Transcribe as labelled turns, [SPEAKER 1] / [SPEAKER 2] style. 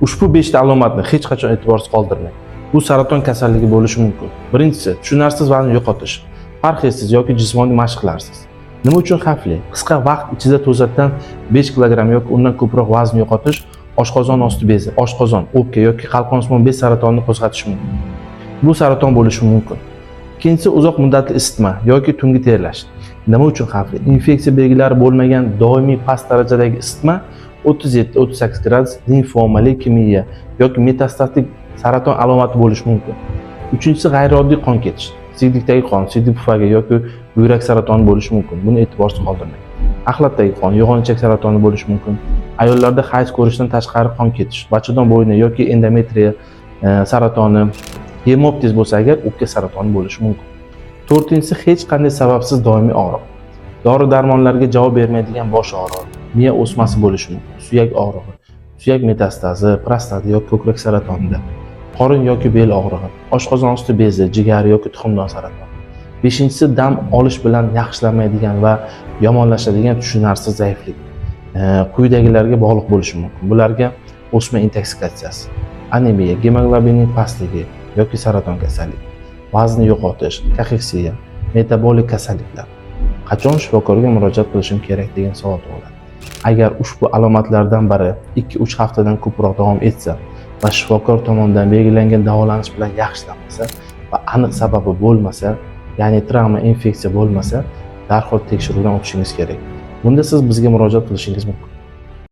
[SPEAKER 1] Ushbu 5 ta alomatni hech qachon e'tiborsiz qoldirmang. Bu saraton kasalligi bo'lishi mumkin. Birinchisi, tushunarsiz vazn yo'qotish. Parhezsiz yoki jismoniy mashqlarsiz. Nima uchun xavfli? Qisqa vaqt ichida to'satdan 5 kilogramm yoki undan ko'proq vazn yo'qotish oshqozon osti bezi, oshqozon, o'pka yoki qalqonsimon bez saratonini qo'zg'atishi mumkin. Bu saraton bo'lishi mumkin. Ikkinchisi, uzoq muddatli isitma yoki tungi terlash. Nima uchun xavfli? Infeksiya belgilari bo'lmagan doimiy past darajadagi isitma 37-38 gradus limfoma, leykemiya yoki metastatik saraton alomati bo'lishi mumkin. Uchinchisi, g'ayrioddiy qon ketish. Siydik qon, siydik pufagi yoki buyrak saratoni bo'lishi mumkin. Buni e'tiborsiz qoldirmang. Axlatdagi qon, yo'g'onchak saratoni bo'lishi mumkin. Ayollarda hayz ko'rishdan tashqari qon ketish, bachadon bo'yni yoki endometriya saratoni, hemoptiz bo'lsa agar o'pka saratoni bo'lishi mumkin. To'rtinchisi, hech qanday sababsiz doimiy og'riq. Dori-darmonlarga javob bermaydigan bosh og'rig'i, miya o'smasi bo'lishi mumkin, suyak og'rig'i, suyak metastazi, prostata yoki ko'krak saratonida, qorin yoki bel og'rig'i, oshqozon osti bezi, jigar yoki tuxumdon saratoni. Beshinchisi, dam olish bilan yaxshilanmaydigan va yomonlashadigan tushunarsiz zaiflik. Quyidagilarga bog'liq bo'lishi mumkin. Bularga o'sma intoksikatsiyasi, anemiya, gemoglobinning pastligi yoki saraton kasalligi, vazni yo'qotish, kaheksiya, metabolik kasalliklar. Qachon shifokorga murojaat qilishim kerak degan savol tug'iladi. Agar ushbu alomatlardan biri 2-3 haftadan ko'proq davom etsa va shifokor tomonidan belgilangan davolanish bilan yaxshilanmasa va aniq sababi bo'lmasa, ya'ni travma, infeksiya bo'lmasa, darhol tekshiruvdan o'tishingiz kerak. Bunda siz bizga murojaat qilishingiz mumkin.